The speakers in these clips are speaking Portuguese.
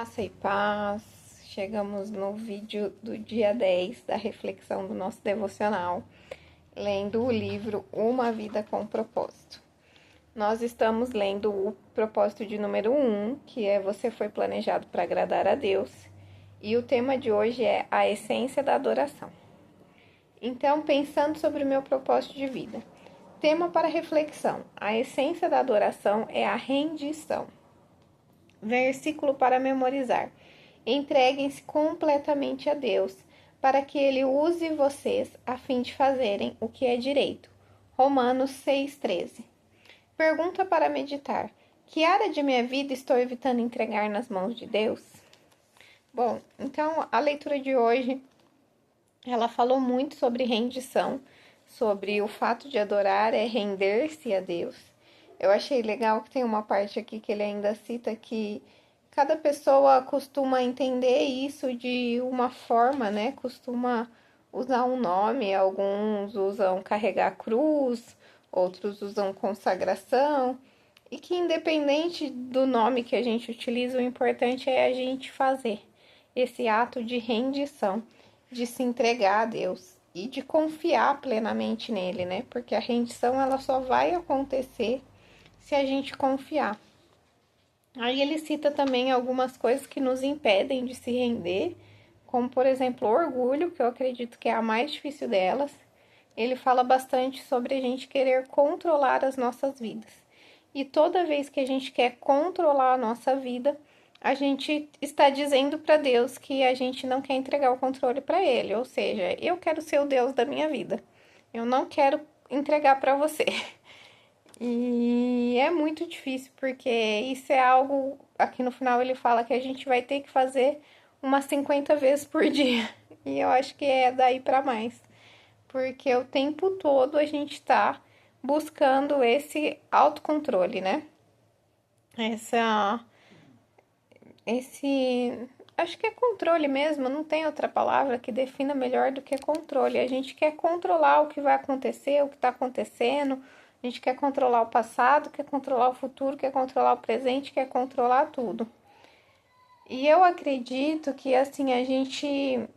Graça e paz, chegamos no vídeo do dia 10 da reflexão do nosso devocional, lendo o livro Uma Vida com Propósito. Nós estamos lendo o propósito de número 1, que é Você foi planejado para agradar a Deus, e o tema de hoje é a essência da adoração. Então, pensando sobre o meu propósito de vida, tema para reflexão: a essência da adoração é a rendição. Versículo para memorizar: entreguem-se completamente a Deus, para que Ele use vocês a fim de fazerem o que é direito. Romanos 6,13. Pergunta para meditar: que área de minha vida estou evitando entregar nas mãos de Deus? Bom, então a leitura de hoje, ela falou muito sobre rendição, sobre o fato de adorar é render-se a Deus. Eu achei legal que tem uma parte aqui que ele ainda cita que cada pessoa costuma entender isso de uma forma, né? Costuma usar um nome, alguns usam carregar cruz, outros usam consagração, e que independente do nome que a gente utiliza, o importante é a gente fazer esse ato de rendição, de se entregar a Deus e de confiar plenamente nele, né? Porque a rendição ela só vai acontecer se a gente confiar. Aí ele cita também algumas coisas que nos impedem de se render, como por exemplo o orgulho, que eu acredito que é a mais difícil delas. Ele fala bastante sobre a gente querer controlar as nossas vidas. E toda vez que a gente quer controlar a nossa vida, a gente está dizendo para Deus que a gente não quer entregar o controle para Ele. Ou seja, eu quero ser o Deus da minha vida. Eu não quero entregar para você. E é muito difícil, porque isso é algo. Aqui no final ele fala que a gente vai ter que fazer umas 50 vezes por dia. E eu acho que é daí para mais. Porque o tempo todo a gente tá buscando esse autocontrole, né? Essa. Esse. Acho que é controle mesmo, não tem outra palavra que defina melhor do que controle. A gente quer controlar o que vai acontecer, o que está acontecendo, a gente quer controlar o passado, quer controlar o futuro, quer controlar o presente, quer controlar tudo. E eu acredito que assim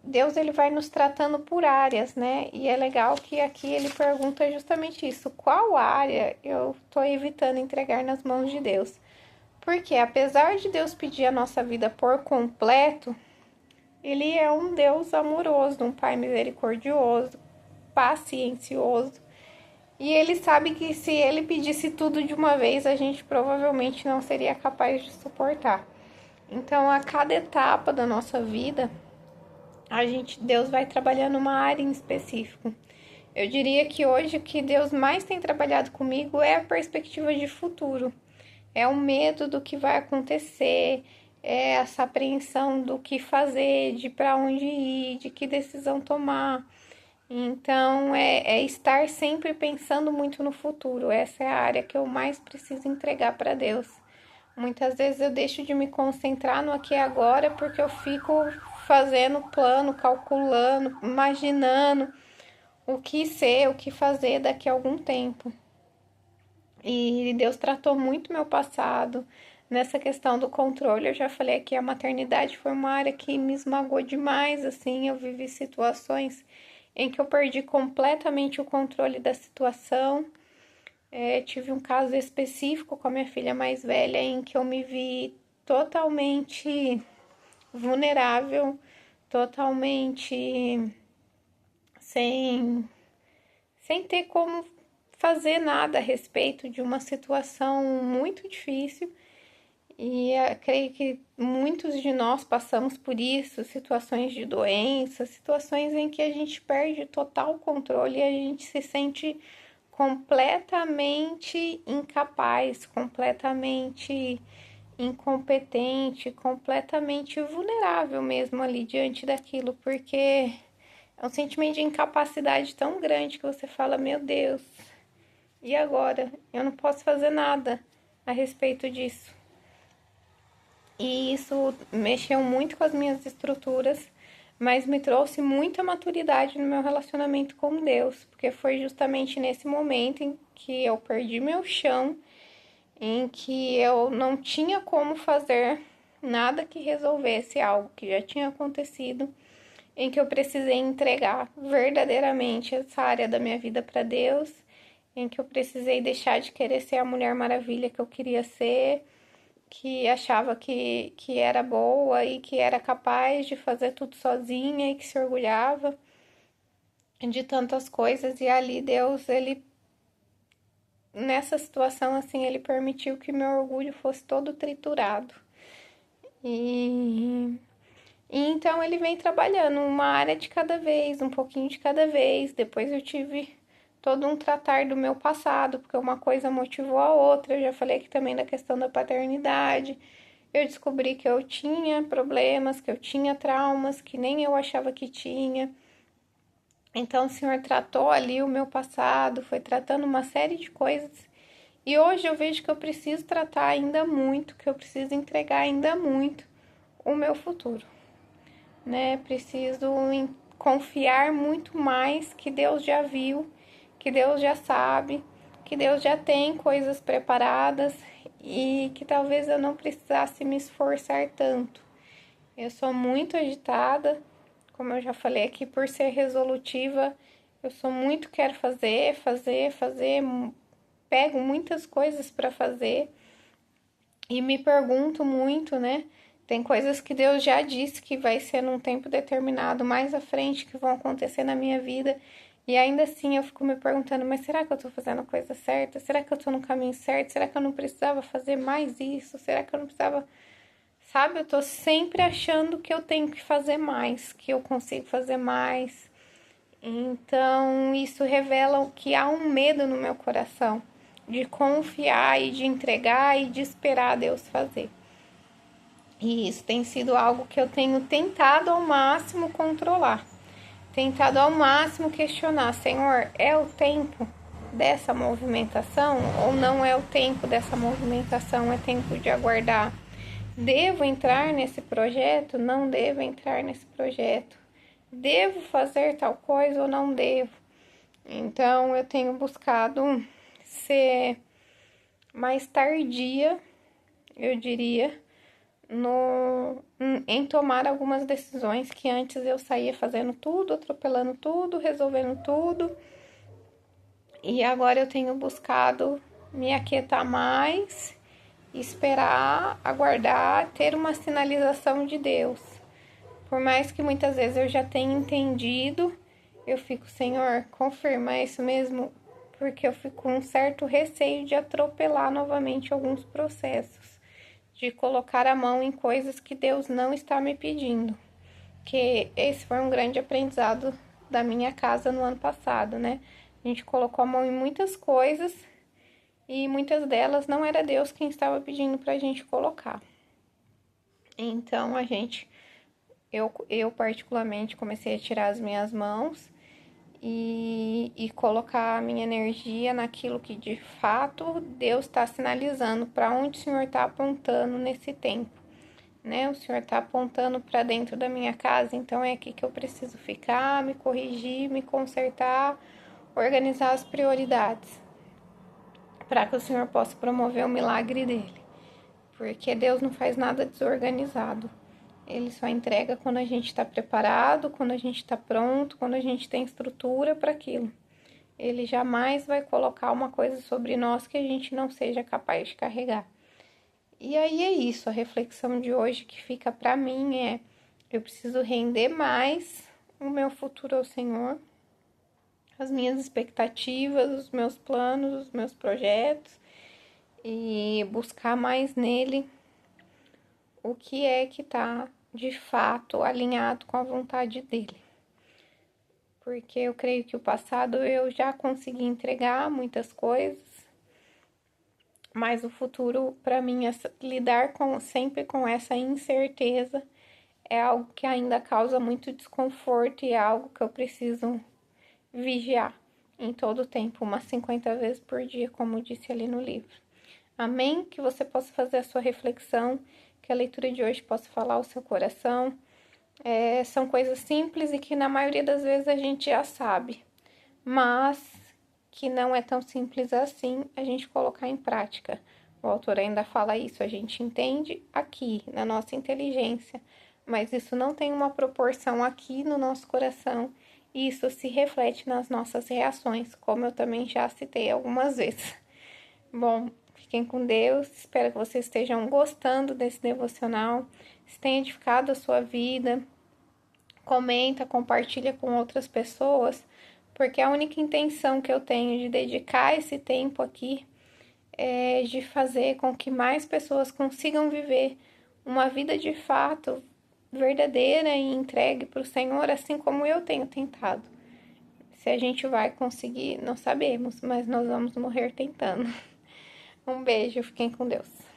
Deus ele vai nos tratando por áreas, né? E é legal que aqui ele pergunta justamente isso: qual área eu tô evitando entregar nas mãos de Deus? Porque apesar de Deus pedir a nossa vida por completo, ele é um Deus amoroso, um Pai misericordioso, paciencioso. E ele sabe que se ele pedisse tudo de uma vez, a gente provavelmente não seria capaz de suportar. Então, a cada etapa da nossa vida, Deus vai trabalhando uma área em específico. Eu diria que hoje o que Deus mais tem trabalhado comigo é a perspectiva de futuro. É o medo do que vai acontecer, é essa apreensão do que fazer, de para onde ir, de que decisão tomar. Então, é estar sempre pensando muito no futuro. Essa é a área que eu mais preciso entregar para Deus. Muitas vezes eu deixo de me concentrar no aqui e agora porque eu fico fazendo plano, calculando, imaginando o que ser, o que fazer daqui a algum tempo. E Deus tratou muito meu passado nessa questão do controle. Eu já falei que a maternidade foi uma área que me esmagou demais, assim, eu vivi situações em que eu perdi completamente o controle da situação. Tive um caso específico com a minha filha mais velha em que eu me vi totalmente vulnerável, totalmente sem ter como fazer nada a respeito de uma situação muito difícil. E creio que muitos de nós passamos por isso, situações de doença, situações em que a gente perde total controle e a gente se sente completamente incapaz, completamente incompetente, completamente vulnerável mesmo ali diante daquilo, porque é um sentimento de incapacidade tão grande que você fala, meu Deus, e agora? Eu não posso fazer nada a respeito disso. E isso mexeu muito com as minhas estruturas, mas me trouxe muita maturidade no meu relacionamento com Deus, porque foi justamente nesse momento em que eu perdi meu chão, em que eu não tinha como fazer nada que resolvesse algo que já tinha acontecido, em que eu precisei entregar verdadeiramente essa área da minha vida para Deus, em que eu precisei deixar de querer ser a Mulher Maravilha que eu queria ser, que achava que era boa e que era capaz de fazer tudo sozinha e que se orgulhava de tantas coisas. E ali Deus, ele nessa situação assim, ele permitiu que meu orgulho fosse todo triturado. E então ele vem trabalhando uma área de cada vez, um pouquinho de cada vez. Depois eu tive todo um tratar do meu passado, porque uma coisa motivou a outra. Eu já falei aqui também da questão da paternidade. Eu descobri que eu tinha problemas, que eu tinha traumas, que nem eu achava que tinha. Então o Senhor tratou ali o meu passado, foi tratando uma série de coisas. E hoje eu vejo que eu preciso tratar ainda muito, que eu preciso entregar ainda muito o meu futuro, né? Preciso confiar muito mais que Deus já viu, que Deus já sabe, que Deus já tem coisas preparadas e que talvez eu não precisasse me esforçar tanto. Eu sou muito agitada, como eu já falei aqui, por ser resolutiva, eu sou muito quero fazer, pego muitas coisas para fazer e me pergunto muito, né? Tem coisas que Deus já disse que vai ser num tempo determinado, mais à frente, que vão acontecer na minha vida. E ainda assim eu fico me perguntando, mas será que eu tô fazendo a coisa certa? Será que eu tô no caminho certo? Será que eu não precisava fazer mais isso? Será que eu não precisava... Sabe, eu tô sempre achando que eu tenho que fazer mais, que eu consigo fazer mais. Então, isso revela que há um medo no meu coração de confiar e de entregar e de esperar Deus fazer. E isso tem sido algo que eu tenho tentado ao máximo controlar, tentado ao máximo questionar: Senhor, é o tempo dessa movimentação ou não é o tempo dessa movimentação? É tempo de aguardar. Devo entrar nesse projeto? Não devo entrar nesse projeto? Devo fazer tal coisa ou não devo? Então eu tenho buscado ser mais tardia, eu diria, em tomar algumas decisões que antes eu saía fazendo tudo, atropelando tudo, resolvendo tudo. E agora eu tenho buscado me aquietar mais, esperar, aguardar, ter uma sinalização de Deus. Por mais que muitas vezes eu já tenha entendido, eu fico, Senhor, confirma isso mesmo, porque eu fico com um certo receio de atropelar novamente alguns processos, de colocar a mão em coisas que Deus não está me pedindo. Que esse foi um grande aprendizado da minha casa no ano passado, né? A gente colocou a mão em muitas coisas e muitas delas não era Deus quem estava pedindo pra gente colocar. Então eu particularmente comecei a tirar as minhas mãos e colocar a minha energia naquilo que de fato Deus está sinalizando, para onde o Senhor está apontando nesse tempo, né? O Senhor está apontando para dentro da minha casa, então é aqui que eu preciso ficar, me corrigir, me consertar, organizar as prioridades, para que o Senhor possa promover o milagre dele, porque Deus não faz nada desorganizado. Ele só entrega quando a gente está preparado, quando a gente está pronto, quando a gente tem estrutura para aquilo. Ele jamais vai colocar uma coisa sobre nós que a gente não seja capaz de carregar. E aí é isso, a reflexão de hoje que fica para mim é: eu preciso render mais o meu futuro ao Senhor, as minhas expectativas, os meus planos, os meus projetos, e buscar mais nele o que é que está de fato alinhado com a vontade dele. Porque eu creio que o passado eu já consegui entregar muitas coisas, mas o futuro para mim lidar sempre com essa incerteza é algo que ainda causa muito desconforto e é algo que eu preciso vigiar em todo o tempo, umas 50 vezes por dia, como disse ali no livro. Amém? Que você possa fazer a sua reflexão, que a leitura de hoje possa falar ao seu coração. São coisas simples e que na maioria das vezes a gente já sabe, mas que não é tão simples assim a gente colocar em prática. O autor ainda fala isso, a gente entende aqui, na nossa inteligência, mas isso não tem uma proporção aqui no nosso coração, e isso se reflete nas nossas reações, como eu também já citei algumas vezes. Bom, fiquem com Deus, espero que vocês estejam gostando desse devocional, se tenha edificado a sua vida, comenta, compartilha com outras pessoas, porque a única intenção que eu tenho de dedicar esse tempo aqui é de fazer com que mais pessoas consigam viver uma vida de fato verdadeira e entregue para o Senhor, assim como eu tenho tentado. Se a gente vai conseguir, não sabemos, mas nós vamos morrer tentando. Um beijo, fiquem com Deus.